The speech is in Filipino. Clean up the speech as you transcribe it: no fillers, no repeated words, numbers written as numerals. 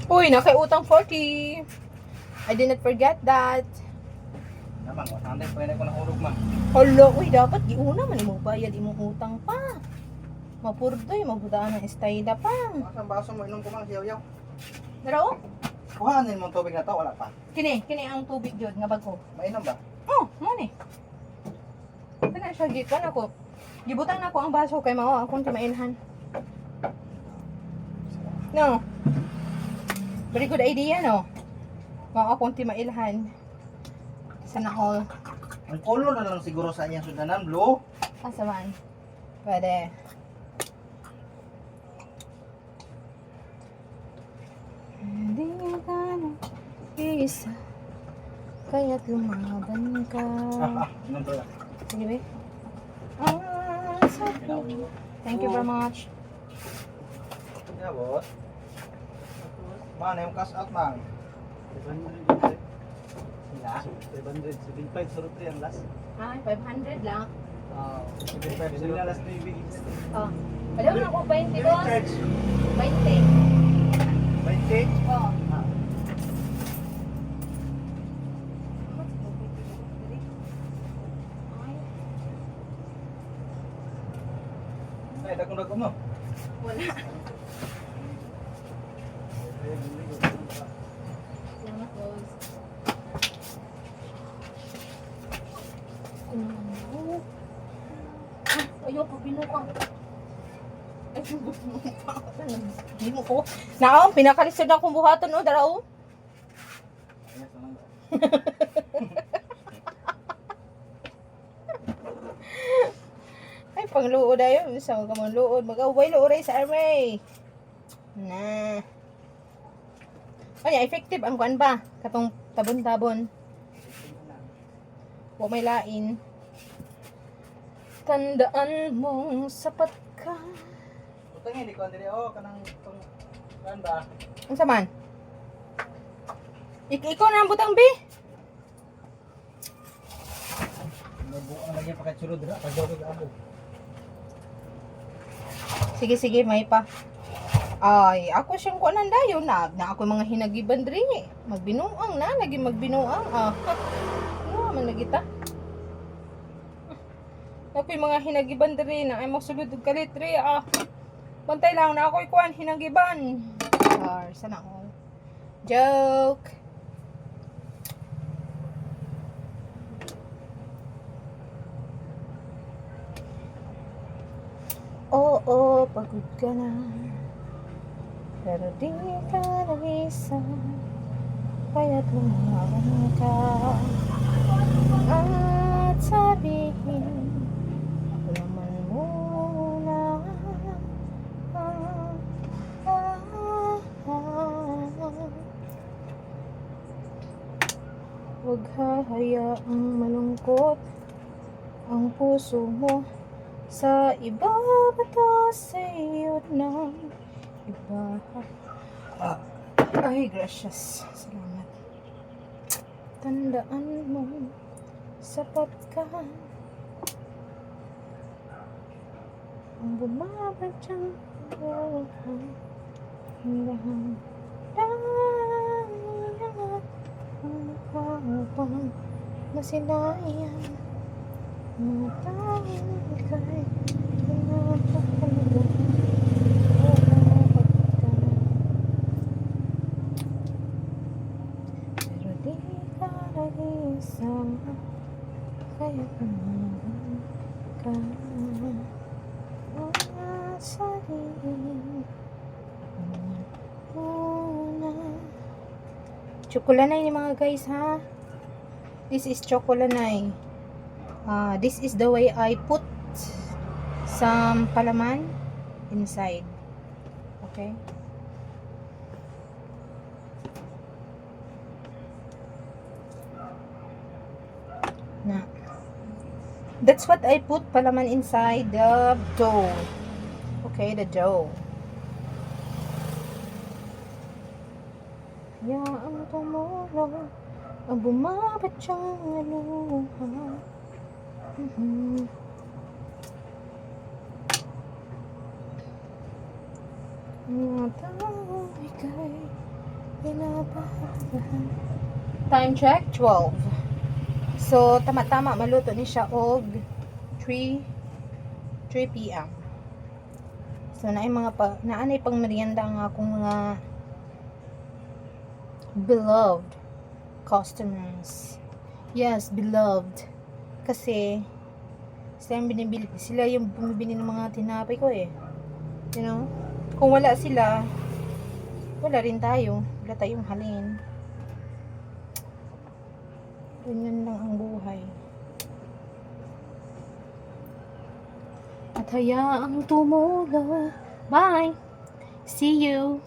Uy, nakaiutang 40. I did not forget that. Namang, 100 pa yun ako ng urog, ma'am. Hala, uy, dapat giuna man imong bayad imong utang pa. Mapurdoy, magudaan ng estayda pa. Masang baso mo, inom ko mang siyaw-yaw. Naro? Kuhanin mo tubig na to, wala pa. Kini ang tubig jud nga bago. Mainom ba? Oh, mo ni. Kana siya gikan ako. Gibutan ako ang baso kay mao akong timailhan. No. Very good idea, no? Mao akong timailhan. Sana all. Ang color na lang siguro sa iyang sudanan, blue. Asaman. Pwede. Hindi ka na isa. Kaya't lumaban ka. Ano ba? Sige, be. Sabi. Thank you very much. Yeah, boss. Man, yung cash out, man. 500. Sila? 500. 75 sa rupri ang last. Ay, 500 lang. Pwede na last na ibigin. Oh. Wala na ako 20 boss. Charge. 20. 20? Oh. Ay, dagong mo. Wala. Salamat, boss. Ayoko, binukang. Ay, hindi mo ko. Naong, pinakalisod na akong buhaton, o, darao. Ay, pangluod ayo. Isa mo ka mong luod. Mag-away luod ay sa army. Na. Kanya, effective ang kuan ba? Katong tabon-tabon. Huwag may lain. Tandaan mong sapat ka. Utangin, di ko andiri. Oh, kanang itong kan ba? Ang saman? Ikaw na ang butang, be. Nabuang lagi pa kay sulod ra, pagdog abo. Sige, sige, may pa. Ay, ako siyang kuanan dayon na ako mga hinagiban diri. Magbinuang na, lagi magbinuang. Ano man lagi ta? Ako yung mga hinagiban diri na ay magsulod og kalitri. Bantay lang na ako kuan hinagiban. Sana all. Joke. Oo, pagod ka na. Pero di ka nag-isa. Kaya't lumaban ka. At sabihin, laman muna. Huwag hahayaang malungkot ang puso mo sa iba, bato sa iyo ng iba. Ay, gracious. Salamat. Tandaan mo, sapat ka. Ang bumabadyang buhay. Hanggang dahil ang kapang masilayan. Mga tawag kay pinapakalaga. Pero di ka nag-isa. Kaya kumaban ka. Mga sarili muna. Chocolanay ni mga guys, ha? This is chocolanay. This is the way I put some palaman inside. Okay? Na. That's what I put palaman inside the dough. Okay, the dough. Hayaan tumulong ang bumabadyang luha. Mga tao ika'y pinapahalagahan. Time check, 12. So, tama-tama, maluto ni siya og 3 p.m. So, naanay pang merienda ang akong mga beloved customers. Yes, beloved. Kasi, sila yung bumibili ng mga tinapay ko eh. You know? Kung wala sila, wala rin tayo. Wala tayong halin. Ganyan lang ang buhay. At hayaang tumula. Bye! See you!